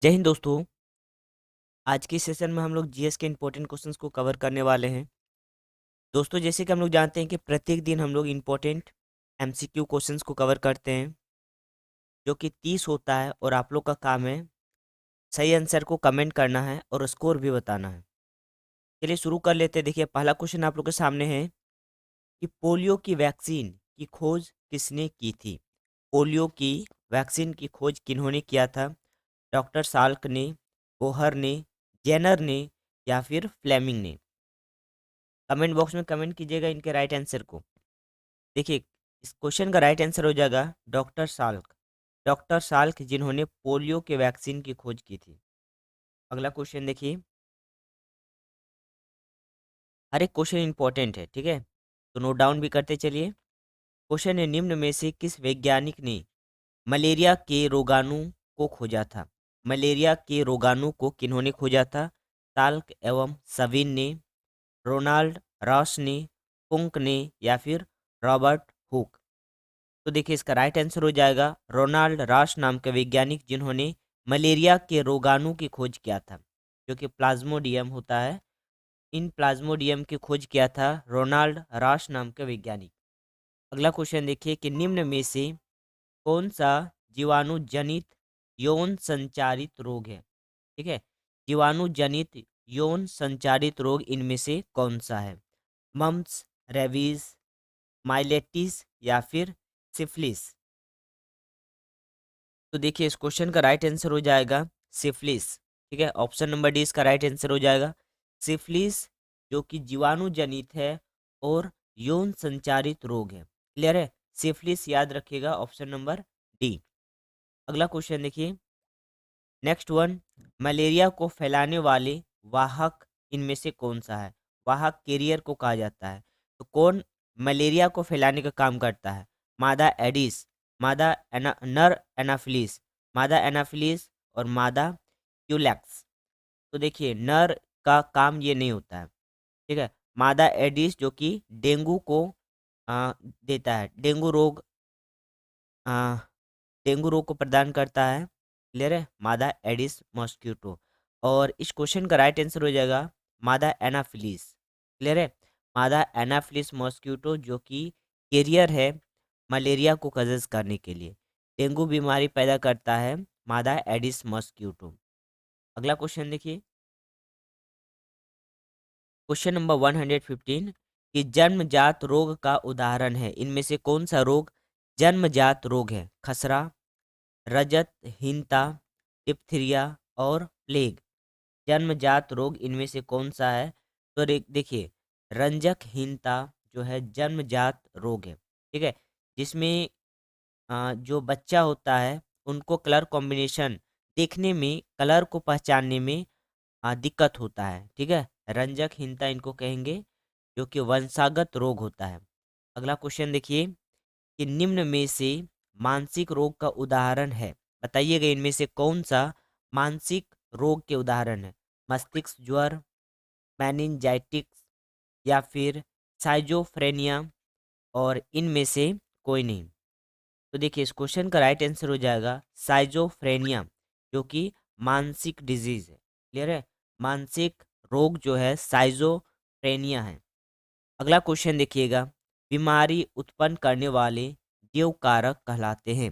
जय हिंद दोस्तों। आज के सेशन में हम लोग जीएस के इंपॉर्टेंट क्वेश्चंस को कवर करने वाले हैं। दोस्तों, जैसे कि हम लोग जानते हैं कि प्रत्येक दिन हम लोग इंपॉर्टेंट एमसीक्यू क्वेश्चंस को कवर करते हैं, जो कि 30 होता है और आप लोग का काम है सही आंसर को कमेंट करना है और स्कोर भी बताना है। चलिए शुरू कर लेते हैं। देखिए, पहला क्वेश्चन आप लोग के सामने है कि पोलियो की वैक्सीन की खोज किसने की थी। पोलियो की वैक्सीन की खोज किन्होंने किया था? डॉक्टर साल्क ने, बोहर ने, जेनर ने या फिर फ्लेमिंग ने? कमेंट बॉक्स में कमेंट कीजिएगा इनके राइट आंसर को। देखिए, इस क्वेश्चन का राइट आंसर हो जाएगा डॉक्टर साल्क। डॉक्टर साल्क जिन्होंने पोलियो के वैक्सीन की खोज की थी। अगला क्वेश्चन देखिए, हर एक क्वेश्चन इंपॉर्टेंट है, ठीक है, तो नोट डाउन भी करते चलिए। क्वेश्चन है, निम्न में से किस वैज्ञानिक ने मलेरिया के रोगाणु को खोजा था? मलेरिया के रोगाणु को किन्होंने खोजा था? साल्क एवं सविन ने, रोनाल्ड रॉस ने, कुंक ने या फिर रॉबर्ट हुक? तो देखिए, इसका राइट आंसर हो जाएगा रोनाल्ड रॉस नाम के वैज्ञानिक जिन्होंने मलेरिया के रोगाणु की खोज किया था, जो कि प्लाज्मोडियम होता है। इन प्लाज्मोडियम की खोज किया था रोनाल्ड रॉस नाम के वैज्ञानिक। अगला क्वेश्चन देखिए कि निम्न में से कौन सा जीवाणु जनित यौन संचारित रोग है? ठीक है, जीवाणु जनित यौन संचारित रोग इनमें से कौन सा है? मम्प्स, रेबीज, माइलेटिस या फिर सिफिलिस? तो देखिए, इस क्वेश्चन का राइट आंसर हो जाएगा सिफिलिस। ठीक है, ऑप्शन नंबर डी इसका राइट आंसर हो जाएगा सिफिलिस, जो कि जीवाणु जनित है और यौन संचारित रोग है। क्लियर है? सिफिलिस याद रखिएगा, ऑप्शन नंबर डी। अगला क्वेश्चन देखिए, नेक्स्ट वन, मलेरिया को फैलाने वाले वाहक इनमें से कौन सा है? वाहक कैरियर को कहा जाता है, तो कौन मलेरिया को फैलाने का काम करता है? मादा एडिस, नर एनाफिलिस, मादा एनाफिलिस और मादा क्यूलैक्स? तो देखिए, नर का काम ये नहीं होता है, ठीक है। मादा एडिस जो कि डेंगू को देता है, आ, डेंगू रोग को प्रदान करता है। क्लियर है? मादा एडिस मॉस्क्यूटो। और इस क्वेश्चन का राइट आंसर हो जाएगा मादा एनाफिलिस। क्लियर है? मादा एनाफिलिस मॉस्क्यूटो जो कि कैरियर है मलेरिया को कजेस करने के लिए, डेंगू बीमारी पैदा करता है मादा एडिस मॉस्क्यूटो। अगला क्वेश्चन देखिए, क्वेश्चन नंबर 115 कि जन्मजात रोग का उदाहरण है, इनमें से कौन सा रोग जन्मजात रोग है? खसरा, रजतहीनता, डिप्थीरिया और प्लेग? जन्मजात रोग इनमें से कौन सा है? तो देखिए, रंजकहीनता जो है जन्मजात रोग है, ठीक है, जिसमें जो बच्चा होता है उनको कलर कॉम्बिनेशन देखने में, कलर को पहचानने में दिक्कत होता है, ठीक है। रंजकहीनता इनको कहेंगे, जो कि वंशागत रोग होता है। अगला क्वेश्चन देखिए कि निम्न में से मानसिक रोग का उदाहरण है, बताइएगा इनमें से कौन सा मानसिक रोग के उदाहरण है? मस्तिष्क ज्वर, मैनिंजाइटिक्स या फिर साइजोफ्रेनिया और इनमें से कोई नहीं? तो देखिए, इस क्वेश्चन का राइट आंसर हो जाएगा साइजोफ्रेनिया, जो कि मानसिक डिजीज है। क्लियर है? मानसिक रोग जो है साइजोफ्रेनिया है। अगला क्वेश्चन देखिएगा, बीमारी उत्पन्न करने वाले जैव कारक कहलाते हैं,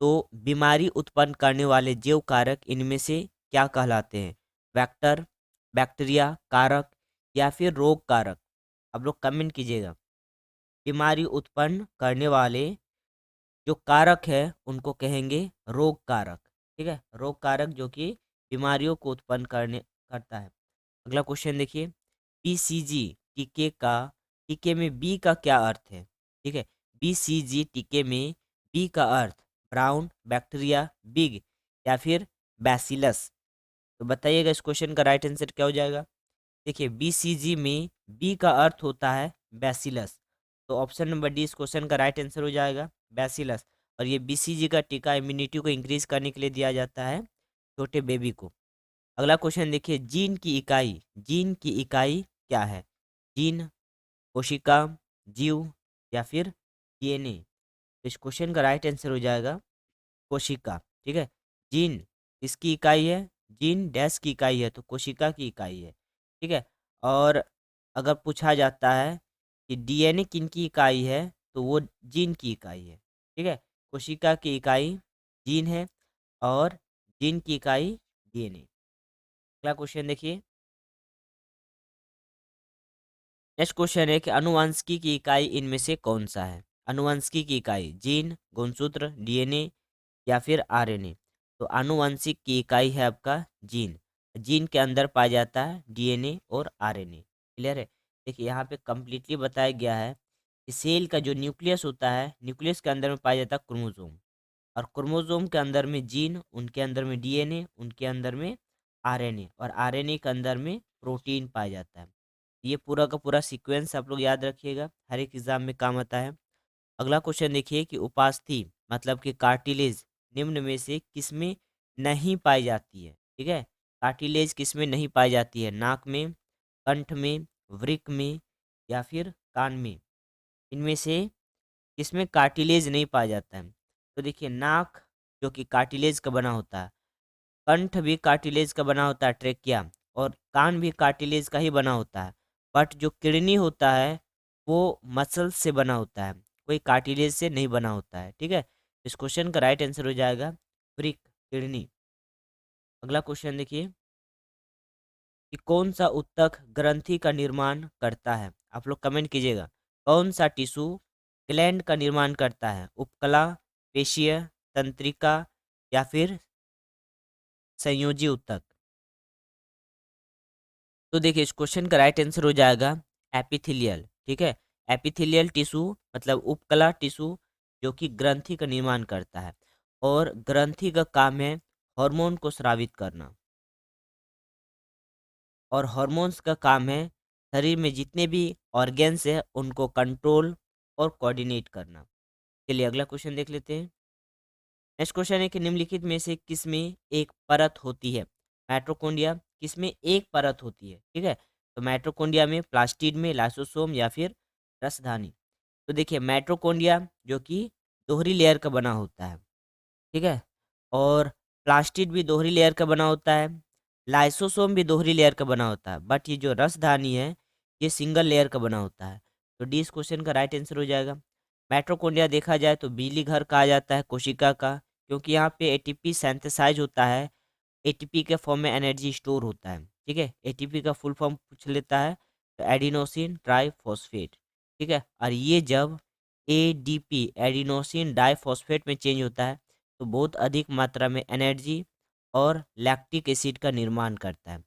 तो बीमारी उत्पन्न करने वाले जैव कारक इनमें से क्या कहलाते हैं? वेक्टर, बैक्टीरिया कारक या फिर रोग कारक? आप लोग कमेंट कीजिएगा। बीमारी उत्पन्न करने वाले जो कारक है उनको कहेंगे रोग कारक, ठीक है, रोग कारक जो कि बीमारियों को उत्पन्न करने करता है। अगला क्वेश्चन देखिए, बीसीजी टीके में बी का क्या अर्थ है? ठीक है, बीसीजी टीके में बी का अर्थ ब्राउन, बैक्टीरिया, बिग या फिर बैसिलस? तो बताइएगा इस क्वेश्चन का राइट आंसर क्या हो जाएगा। देखिए, बीसीजी में बी का अर्थ होता है बैसिलस, तो ऑप्शन नंबर डी इस क्वेश्चन का राइट आंसर हो जाएगा बैसिलस। और ये बीसीजी का टीका इम्यूनिटी को इंक्रीज करने के लिए दिया जाता है छोटे बेबी को। अगला क्वेश्चन देखिए, जीन की इकाई क्या है? जीन, कोशिका, जीव या फिर डीएनए? तो इस क्वेश्चन का राइट आंसर हो जाएगा कोशिका, ठीक है। जीन किसकी इकाई है? जीन डैश की इकाई है, तो कोशिका की इकाई है। ठीक है। और अगर पूछा जाता है कि डीएनए किनकी इकाई है, तो वो जीन की इकाई है। ठीक है। कोशिका की इकाई जीन है और जीन की इकाई डीएनए। अगला क्वेश्चन देखिए। नेक्स्ट क्वेश्चन है कि अनुवांशिकी की इकाई इनमें से कौन सा है? अनुवांशिकी की इकाई जीन, गुणसूत्र, डीएनए या फिर आरएनए। तो आनुवंशिक की इकाई है आपका जीन। जीन के अंदर पाया जाता है डीएनए और आरएनए। क्लियर है? देखिए यहाँ पे कंप्लीटली बताया गया है कि सेल का जो न्यूक्लियस होता है, न्यूक्लियस के अंदर में पाया जाता है क्रोमोसोम, और क्रोमोसोम के अंदर में जीन, उनके अंदर में डीएनए, उनके अंदर में आरएनए, और आरएनए के अंदर में प्रोटीन पाया जाता है। ये पूरा का पूरा सीक्वेंस आप लोग याद रखिएगा, हर एक एग्जाम में काम आता है। अगला क्वेश्चन देखिए कि उपास्थि मतलब कि कार्टिलेज निम्न में से किसमें नहीं पाई जाती है? ठीक है। कार्टिलेज किसमें नहीं पाई जाती है? नाक में, कंठ में, वृक्क में या फिर कान में। इनमें से किसमें कार्टिलेज नहीं पाया जाता है? तो देखिए, नाक जो कि कार्टिलेज का बना होता है, कंठ भी कार्टिलेज का बना होता है, ट्रेकिया, और कान भी कार्टिलेज का ही बना होता है। बट जो किडनी होता है वो मसल से बना होता है, कोई कार्टिलेज से नहीं बना होता है। ठीक है। इस क्वेश्चन का राइट आंसर हो जाएगा वृक्क, किडनी। अगला क्वेश्चन देखिए कि कौन सा ऊतक ग्रंथि का निर्माण करता है? आप लोग कमेंट कीजिएगा, कौन सा टिश्यू ग्लैंड का निर्माण करता है? उपकला, पेशीय, तंत्रिका या फिर संयोजी ऊतक। तो देखिए, इस क्वेश्चन का राइट आंसर हो जाएगा एपिथेलियल। ठीक है। एपिथेलियल टिश्यू मतलब उपकला टिश्यू जो कि ग्रंथि का निर्माण करता है, और ग्रंथि का काम है हार्मोन को स्रावित करना, और हार्मोन्स का काम है शरीर में जितने भी ऑर्गेन्स है उनको कंट्रोल और कोऑर्डिनेट करना। चलिए अगला क्वेश्चन देख लेते हैं। नेक्स्ट क्वेश्चन है कि निम्नलिखित में से किसमें एक परत होती है? माइटोकॉन्ड्रिया किसमें एक परत होती है? ठीक है। तो माइटोकॉन्ड्रिया में, प्लास्टिड में, लाइसोसोम या फिर रसधानी। तो देखिए, माइटोकॉन्ड्रिया जो कि दोहरी लेयर का बना होता है। ठीक है। और प्लास्टिड भी दोहरी लेयर का बना होता है, लाइसोसोम भी दोहरी लेयर का बना होता है, बट ये जो रसधानी है ये सिंगल लेयर का बना होता है। तो डी इस क्वेश्चन का राइट आंसर हो जाएगा। माइटोकॉन्ड्रिया देखा जाए तो बिजली घर कहा जाता है कोशिका का, क्योंकि यहाँ पे एटीपी सिंथेसाइज होता है, एटीपी के फॉर्म में एनर्जी स्टोर होता है। ठीक है। एटीपी का फुल फॉर्म पूछ लेता है तो एडिनोसिन ट्राइफॉस्फेट। ठीक है। और ये जब एडीपी एडिनोसिन डाइफॉस्फेट में चेंज होता है तो बहुत अधिक मात्रा में एनर्जी और लैक्टिक एसिड का निर्माण करता है।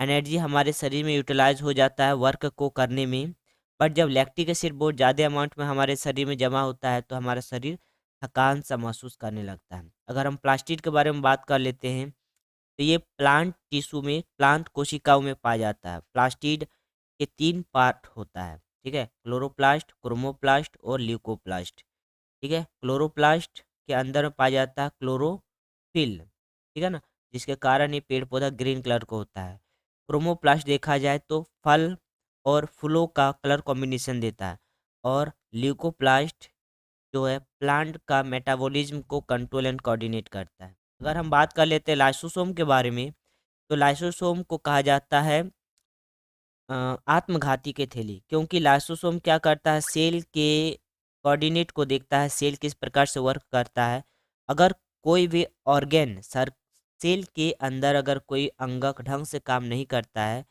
एनर्जी हमारे शरीर में यूटिलाइज हो जाता है वर्क को करने में, बट जब लैक्टिक एसिड बहुत ज़्यादा अमाउंट में हमारे शरीर में जमा होता है तो हमारा शरीर थकान सा महसूस करने लगता है। अगर हम प्लास्टिड के बारे में बात कर लेते हैं तो ये प्लांट टिश्यू में, प्लांट कोशिकाओं में पाया जाता है। प्लास्टिड के 3 पार्ट होता है। ठीक है। क्लोरोप्लास्ट, क्रोमोप्लास्ट और ल्यूकोप्लास्ट। ठीक है। क्लोरोप्लास्ट के अंदर में पाया जाता है क्लोरोफिल। ठीक है ना, जिसके कारण ये पेड़ पौधा ग्रीन कलर का होता है। क्रोमोप्लास्ट देखा जाए तो फल और फूलों का कलर कॉम्बिनेशन देता है, और ल्यूकोप्लास्ट जो है प्लांट का मेटाबॉलिज्म को कंट्रोल एंड कोऑर्डिनेट करता है। अगर हम बात कर लेते हैं लाइसोसोम के बारे में, तो लाइसोसोम को कहा जाता है आत्मघाती के थैली, क्योंकि लाइसोसोम क्या करता है, सेल के कोऑर्डिनेट को देखता है, सेल किस प्रकार से वर्क करता है। अगर कोई भी ऑर्गेन सर सेल के अंदर अगर कोई अंगक ढंग से काम नहीं करता है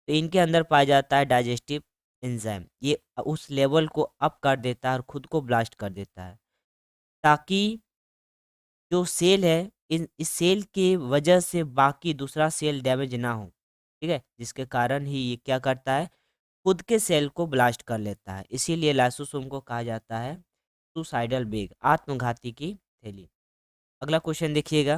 तो इनके अंदर पाया जाता है डाइजेस्टिव एंजाइम, ये उस लेवल को अप कर देता है और खुद को ब्लास्ट कर देता है, ताकि जो सेल है इस सेल की वजह से बाकी दूसरा सेल डैमेज ना हो। ठीक है। जिसके कारण ही ये क्या करता है, खुद के सेल को ब्लास्ट कर लेता है। इसीलिए लाइसोसोम को कहा जाता है सुसाइडल बेग, आत्मघाती की थैली। अगला क्वेश्चन देखिएगा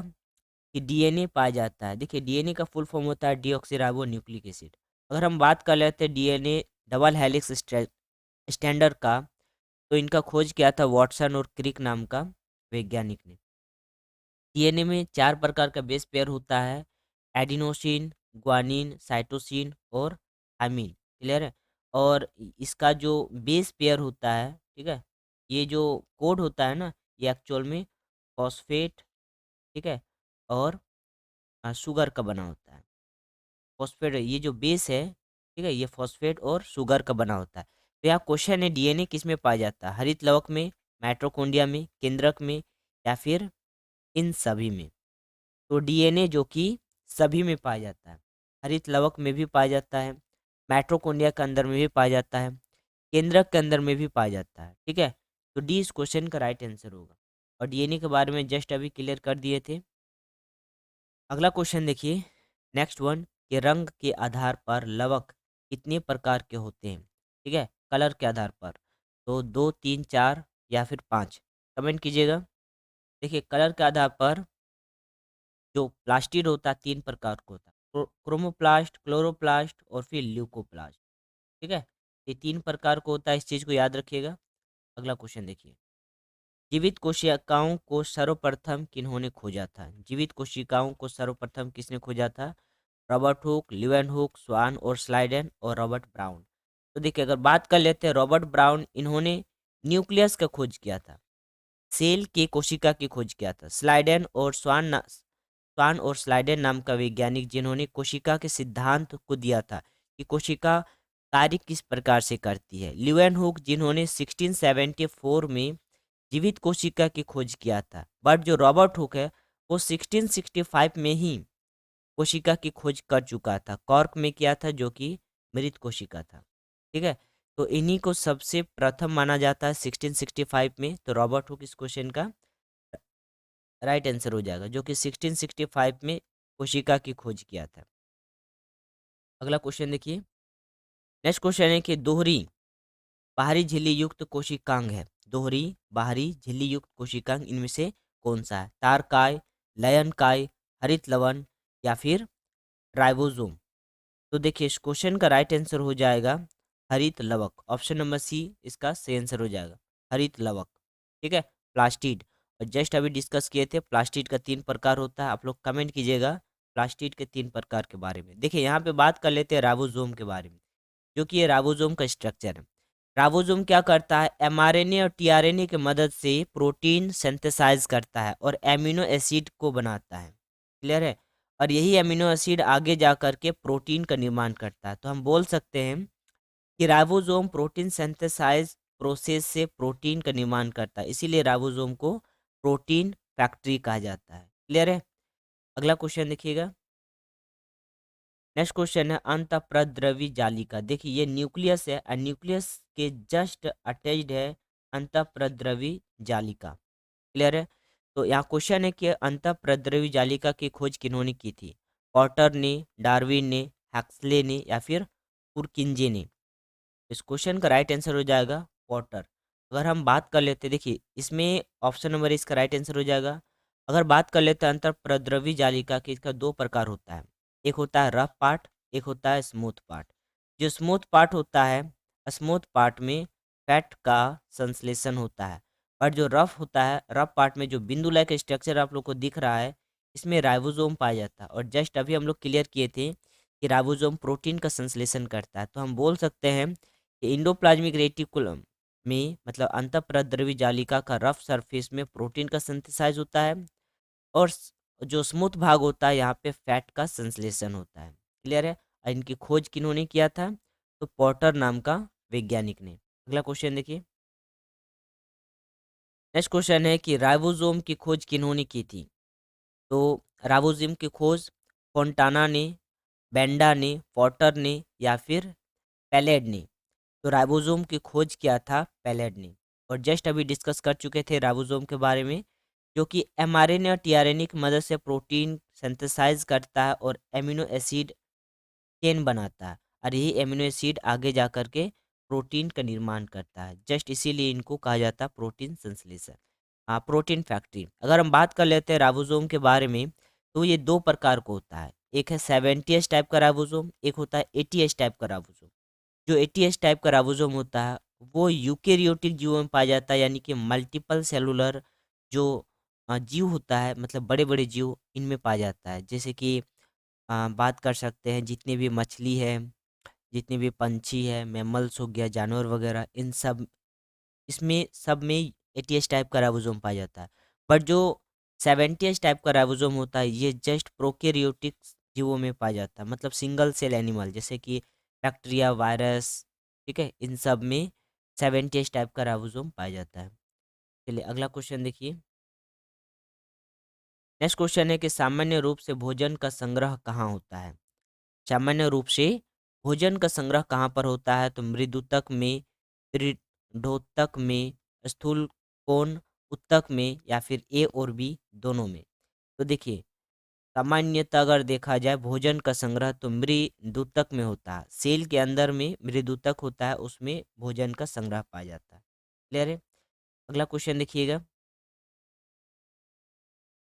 कि डीएनए पाया जाता है। देखिए, डीएनए का फुल फॉर्म होता है डीऑक्सीराइबो न्यूक्लिक एसिड। अगर हम बात कर लेते हैं डीएनए डबल हेलिक्स स्टैंडर्ड का, तो इनका खोज किया था वॉटसन और क्रिक नाम का वैज्ञानिक ने। डीएनए में 4 प्रकार का बेस पेयर होता है, एडिनोसिन, ग्वानिन, साइटोसिन और थाइमिन। क्लियर है? और इसका जो बेस पेयर होता है, ठीक है, ये जो कोड होता है ना, ये एक्चुअल में फॉस्फेट, ठीक है, और शुगर का बना होता है। फॉस्फेट, ये जो बेस है, ठीक है, ये फॉस्फेट और शुगर का बना होता है। तो यहाँ क्वेश्चन है डीएनए किस में पाया जाता है? हरित लवक में, माइटोकॉन्ड्रिया में, केंद्रक में, या फिर इन सभी में? तो डीएनए जो कि सभी में पाया जाता है, हरित लवक में भी पाया जाता है, माइटोकॉन्ड्रिया के अंदर में भी पाया जाता है, केंद्रक के अंदर में भी पाया जाता है। ठीक है, तो डी इस क्वेश्चन का राइट आंसर होगा। और डीएनए के बारे में जस्ट अभी क्लियर कर दिए थे। अगला क्वेश्चन देखिए, नेक्स्ट वन, के रंग के आधार पर लवक कितने प्रकार के होते हैं? ठीक है, कलर के आधार पर। तो 2, 3, 4 या फिर 5? कमेंट कीजिएगा। देखिए, कलर के आधार पर जो प्लास्टिड होता है 3 प्रकार का होता है, क्रोमोप्लास्ट, क्लोरोप्लास्ट और फिर ल्यूकोप्लास्ट। ठीक है, ये 3 प्रकार का होता है, इस चीज़ को याद रखिएगा। अगला क्वेश्चन देखिए, जीवित कोशिकाओं को सर्वप्रथम किन्होंने खोजा था? जीवित कोशिकाओं को सर्वप्रथम किसने खोजा था? रॉबर्ट हुक, लिवन हुक, स्वान और स्लाइडेन और रॉबर्ट ब्राउन। तो देखिए, अगर बात कर लेते हैं रॉबर्ट ब्राउन, इन्होंने न्यूक्लियस का खोज किया था, सेल के कोशिका की खोज किया था। स्वान और स्लाइडेन नाम का वैज्ञानिक जिन्होंने कोशिका के सिद्धांत को दिया था कि कोशिका कार्य किस प्रकार से करती है। लिवन हुक जिन्होंने 1674 में जीवित कोशिका की खोज किया था। बट जो रॉबर्ट हुक है वो 1665 में ही कोशिका की खोज कर चुका था, कॉर्क में किया था, जो कि मृत कोशिका था। ठीक है, तो इन्हीं को सबसे प्रथम माना जाता है 1665 में। तो रॉबर्ट हुक इस क्वेश्चन का राइट आंसर हो जाएगा, जो कि 1665 में कोशिका की खोज किया था। अगला क्वेश्चन देखिए, नेक्स्ट क्वेश्चन है कि दोहरी बाहरी झिल्ली युक्त कोशिकांग है। दोहरी बाहरी झिल्ली युक्त कोशिकांग इनमें से कौन सा है? तारकाय, लयनकाय, हरित लवण या फिर राइबोसोम? तो देखिए, इस क्वेश्चन का राइट आंसर हो जाएगा हरित लवक। ऑप्शन नंबर सी इसका सही आंसर हो जाएगा, हरित लवक। ठीक है, प्लास्टिड, और जस्ट अभी डिस्कस किए थे प्लास्टिड का 3 प्रकार होता है। आप लोग कमेंट कीजिएगा प्लास्टिड के 3 प्रकार के बारे में। देखिए, यहाँ पे बात कर लेते हैं राइबोसोम के बारे में, जो कि ये राइबोसोम का स्ट्रक्चर है। राइबोसोम क्या करता है? एमआरएनए और टीआरएनए की मदद से प्रोटीन सिंथेसाइज करता है और एमिनो एसिड को बनाता है। क्लियर है? और यही एमिनो एसिड आगे जा कर के प्रोटीन का निर्माण करता है। तो हम बोल सकते हैं कि राइबोसोम प्रोटीन सिंथेसाइज प्रोसेस से प्रोटीन का निर्माण करता है, इसीलिए राइबोसोम को प्रोटीन फैक्ट्री कहा जाता है। क्लियर है? अगला क्वेश्चन देखिएगा, नेक्स्ट क्वेश्चन है अंतःप्रद्रवी जालिका। देखिए, ये न्यूक्लियस है और न्यूक्लियस के जस्ट अटैच्ड है अंतःप्रद्रवी जालिका। क्लियर है? तो यहाँ क्वेश्चन है कि अंतःप्रद्रवी जालिका की खोज किन्होंने की थी? पॉटर ने, डार्विन ने, हक्सले ने या फिर पुरकिंजे ने? इस क्वेश्चन का राइट आंसर हो जाएगा पॉटर। अगर हम बात कर लेते, देखिए इसमें ऑप्शन नंबर इसका राइट आंसर हो जाएगा। अगर बात कर लेते हैं अंतःप्रद्रवी जालिका की, इसका 2 प्रकार होता है, एक होता है रफ पार्ट, एक होता है स्मूथ पार्ट। जो स्मूथ पार्ट होता है, स्मूथ पार्ट में फैट का संश्लेषण होता है, और जो रफ होता है, रफ पार्ट में जो बिंदु लाइक स्ट्रक्चर आप लोग को दिख रहा है, इसमें राइबोसोम पाया जाता है। और जस्ट अभी हम लोग क्लियर किए थे कि राइबोसोम प्रोटीन का संश्लेषण करता है। तो हम बोल सकते हैं कि इंडोप्लाज्मिक रेटिकुलम में, मतलब अंतःप्रद्रवी जालिका का रफ सरफेस में प्रोटीन का सिंथेसाइज होता है, और जो स्मूथ भाग होता है यहाँ पे फैट का संश्लेषण होता है। क्लियर है? और इनकी खोज किन्होंने किया था? तो पॉटर नाम का वैज्ञानिक ने। अगला क्वेश्चन देखिए, नेक्स्ट क्वेश्चन है कि राइबोसोम की खोज किन्होंने की थी? तो राइबोसोम की खोज फोंटाना ने, बेंडा ने, पॉटर ने या फिर पैलेड ने? तो राइबोसोम की खोज किया था पैलेड ने। और जस्ट अभी डिस्कस कर चुके थे राइबोसोम के बारे में, जो कि एमआरएनए और टीआरएनए की मदद से प्रोटीन सिंथेसाइज करता है और एमिनो एसिड चेन बनाता है, और यही एमिनो एसिड आगे जा कर के प्रोटीन का निर्माण करता है। जस्ट इसीलिए इनको कहा जाता है प्रोटीन संश्लेषण, हाँ, प्रोटीन फैक्ट्री। अगर हम बात कर लेते हैं राइबोसोम के बारे में, तो ये 2 प्रकार का होता है, एक है 70S टाइप का राइबोसोम, एक होता है 80S टाइप का राइबोसोम। जो 80S टाइप का राइबोसोम होता है वो यूकेरियोटिक जीवों में पाया जाता है, यानी कि मल्टीपल सेलुलर जो जीव होता है, मतलब बड़े बड़े जीव, इनमें पाया जाता है। जैसे कि बात कर सकते हैं जितने भी मछली है, जितने भी पंछी है, मैमल्स हो गया, जानवर वगैरह, इन सब, इसमें सब में 80S टाइप का राइबोसोम पाया जाता है। बट जो 70 टाइप का राइबोसोम होता है, ये जस्ट प्रोकैरियोटिक जीवों में पाया जाता है, मतलब सिंगल सेल एनिमल जैसे कि बैक्टीरिया, वायरस, ठीक है, इन सब में 70 टाइप का राइबोसोम पाया जाता है। चलिए अगला क्वेश्चन देखिए। नेक्स्ट क्वेश्चन है कि सामान्य रूप से भोजन का संग्रह कहाँ होता है। सामान्य रूप से भोजन का संग्रह कहाँ पर होता है, तो मृदुतक में, दृढ़ोतक में, स्थूल कोण उत्तक में, या फिर ए और बी दोनों में। तो देखिए सामान्यतः अगर देखा जाए भोजन का संग्रह तो मृदुतक में होता है, सेल के अंदर में मृदुतक होता है, उसमें भोजन का संग्रह पाया जाता है। क्लियर है। अगला क्वेश्चन देखिएगा।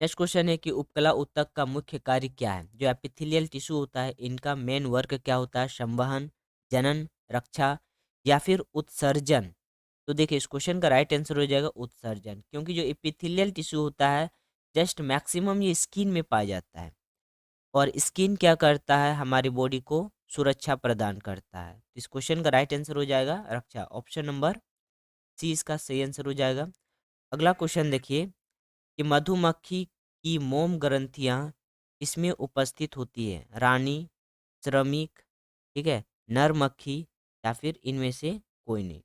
नेक्स्ट क्वेश्चन है कि उपकला ऊतक का मुख्य कार्य क्या है। जो एपिथेलियल टिश्यू होता है इनका मेन वर्क क्या होता है, संवहन, जनन, रक्षा या फिर उत्सर्जन। तो देखिए इस क्वेश्चन का राइट आंसर हो जाएगा उत्सर्जन, क्योंकि जो एपिथेलियल टिश्यू होता है जस्ट मैक्सिमम ये स्किन में पाया जाता है, और स्किन क्या करता है, हमारी बॉडी को सुरक्षा प्रदान करता है। इस क्वेश्चन का राइट आंसर हो जाएगा रक्षा, ऑप्शन नंबर सी इसका सही आंसर हो जाएगा। अगला क्वेश्चन देखिए कि मधुमक्खी की मोम ग्रंथियां इसमें उपस्थित होती है, रानी, श्रमिक, ठीक है, नर मक्खी, या फिर इनमें से कोई नहीं।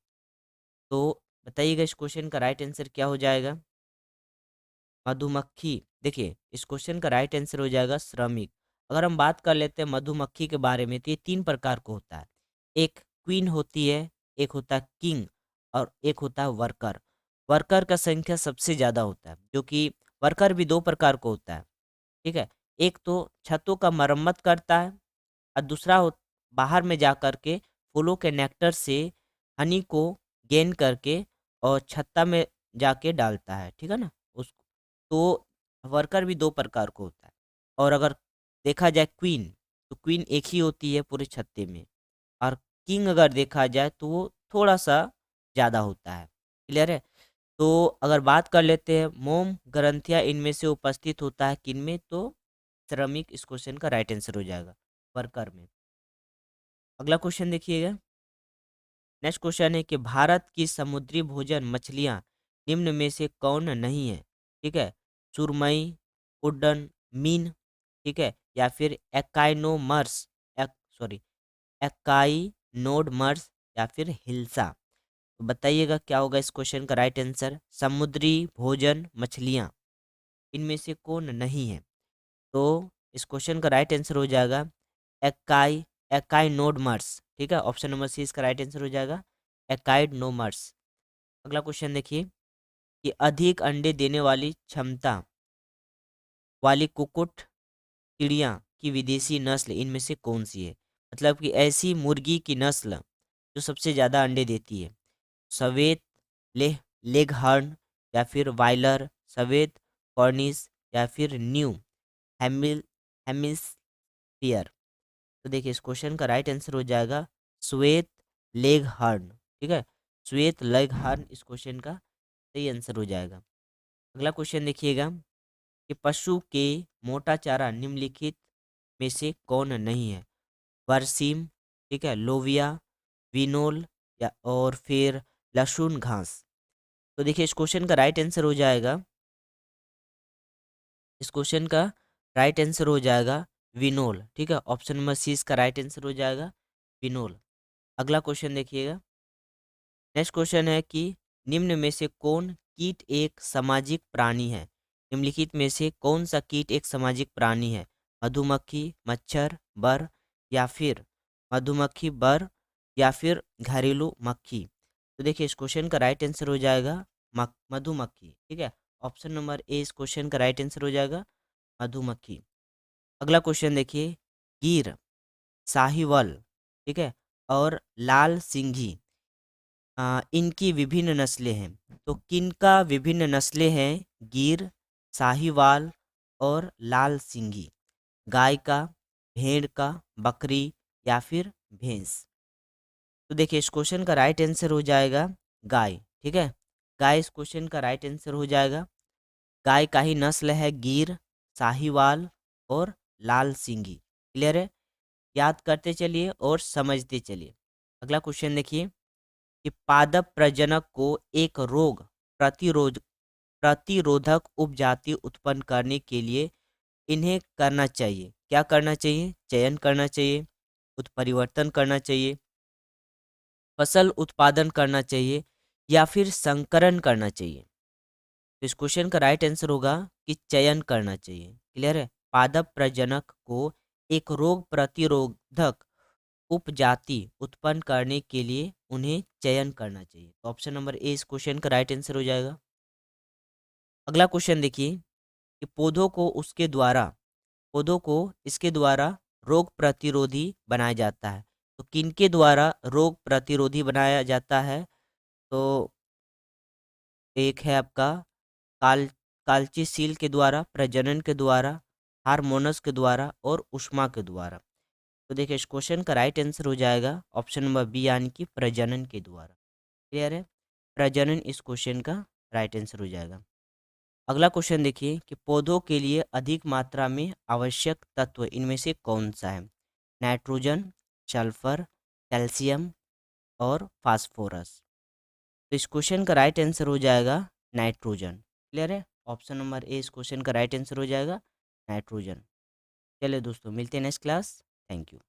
तो बताइएगा इस क्वेश्चन का राइट आंसर क्या हो जाएगा। मधुमक्खी, देखिए इस क्वेश्चन का राइट आंसर हो जाएगा श्रमिक। अगर हम बात कर लेते हैं मधुमक्खी के बारे में तो ये 3 प्रकार को होता है। एक क्वीन होती है, एक होता है किंग, और एक होता है वर्कर। वर्कर का संख्या सबसे ज़्यादा होता है, जो कि वर्कर भी 2 प्रकार को होता है, ठीक है। एक तो छतों का मरम्मत करता है, और दूसरा बाहर में जा कर के फूलों के नेक्टर से हनी को गेन करके और छत्ता में जाके डालता है, ठीक है ना उस। तो वर्कर भी 2 प्रकार को होता है। और अगर देखा जाए क्वीन, तो क्वीन एक ही होती है पूरे छत्ते में, और किंग अगर देखा जाए तो वो थोड़ा सा ज़्यादा होता है। क्लियर है। तो अगर बात कर लेते हैं मोम ग्रंथिया इनमें से उपस्थित होता है किन में, तो श्रमिक इस क्वेश्चन का राइट आंसर हो जाएगा, वर्कर में। अगला क्वेश्चन देखिएगा। नेक्स्ट क्वेश्चन है कि भारत की समुद्री भोजन मछलियाँ निम्न में से कौन नहीं है, ठीक है। सुरमई, उड्डन मीन, ठीक है, या फिर एकाइनोमर्स, सॉरी एकाइनोडमर्स, या फिर हिल्सा। तो बताइएगा क्या होगा इस क्वेश्चन का राइट आंसर। समुद्री भोजन मछलियाँ इनमें से कौन नहीं है, तो इस क्वेश्चन का राइट आंसर हो जाएगा एकाइनोडमर्स, ठीक है, ऑप्शन नंबर सी इसका राइट आंसर हो जाएगा, एकाइनोमर्स। अगला क्वेश्चन देखिए कि अधिक अंडे देने वाली क्षमता वाली कुक्कुट चिड़िया की विदेशी नस्ल इनमें से कौन सी है। मतलब कि ऐसी मुर्गी की नस्ल जो सबसे ज़्यादा अंडे देती है। सफेद लेगहॉर्न, या फिर वाइलर, सफेद कॉर्निश, या फिर न्यू हेमिल हेमिस्फियर। तो देखिए इस क्वेश्चन का राइट आंसर हो जाएगा श्वेत लेग हॉर्न, ठीक है, श्वेत लेग हॉर्न इस क्वेश्चन का सही आंसर हो जाएगा। अगला क्वेश्चन देखिएगा कि पशु के मोटा चारा निम्नलिखित में से कौन नहीं है। बरसीम, ठीक है, लोविया, विनोल, या और फिर लहसुन घास। तो देखिए इस क्वेश्चन का राइट आंसर हो जाएगा, इस क्वेश्चन का राइट आंसर हो जाएगा विनोल, ठीक है, ऑप्शन नंबर सी इसका राइट आंसर हो जाएगा विनोल। अगला क्वेश्चन देखिएगा। नेक्स्ट क्वेश्चन है कि निम्न में से कौन कीट एक सामाजिक प्राणी है। निम्नलिखित में से कौन सा कीट एक सामाजिक प्राणी है। मधुमक्खी, मच्छर, बर, या फिर मधुमक्खी, बर, या फिर घरेलू मक्खी। तो देखिए इस क्वेश्चन का राइट आंसर हो जाएगा मधुमक्खी, ठीक है, ऑप्शन नंबर ए इस क्वेश्चन का राइट आंसर हो जाएगा मधुमक्खी। अगला क्वेश्चन देखिए। गिर, साहिवाल, ठीक है, और लाल सिंघी, इनकी विभिन्न नस्लें हैं। तो किनका विभिन्न नस्लें हैं, गिर, साहिवाल और लाल सिंघी। गाय का, भेड़ का, बकरी, या फिर भैंस। तो देखिए इस क्वेश्चन का राइट आंसर हो जाएगा गाय, ठीक है, गाय इस क्वेश्चन का राइट आंसर हो जाएगा। गाय का ही नस्ल है गिर, साहिवाल और लाल सिंघी। क्लियर है। याद करते चलिए और समझते चलिए। अगला क्वेश्चन देखिए कि पादप प्रजनक को एक रोग प्रतिरोध प्रतिरोधक उपजाति उत्पन्न करने के लिए इन्हें करना चाहिए? क्या करना चाहिए? चयन करना चाहिए, उत्परिवर्तन करना चाहिए, फसल उत्पादन करना चाहिए, या फिर संकरण करना चाहिए? तो इस क्वेश्चन का राइट आंसर होगा कि चयन करना चाहिए। क्लियर है? पादप प्रजनक को एक रोग प्रतिरोधक उपजाति उत्पन्न करने के लिए उन्हें चयन करना चाहिए। तो ऑप्शन नंबर ए इस क्वेश्चन का राइट आंसर हो जाएगा। अगला क्वेश्चन देखिए कि पौधों को इसके द्वारा रोग प्रतिरोधी बनाया जाता है। तो किनके द्वारा रोग प्रतिरोधी बनाया जाता है? तो एक है आपका काल काल्चिसील के द्वारा, प्रजनन के द्वारा, हार्मोनस के द्वारा और ऊष्मा के द्वारा। तो देखिए इस क्वेश्चन का राइट आंसर हो जाएगा ऑप्शन नंबर बी यानी कि प्रजनन के द्वारा। क्लियर है? प्रजनन इस क्वेश्चन का राइट आंसर हो जाएगा। अगला क्वेश्चन देखिए कि पौधों के लिए अधिक मात्रा में आवश्यक तत्व इनमें से कौन सा है? नाइट्रोजन, सल्फर, कैल्शियम और फास्फोरस। तो इस क्वेश्चन का राइट आंसर हो जाएगा नाइट्रोजन। क्लियर है? ऑप्शन नंबर ए इस क्वेश्चन का राइट आंसर हो जाएगा नाइट्रोजन। चलिए दोस्तों, मिलते हैं नेक्स्ट क्लास। Thank you.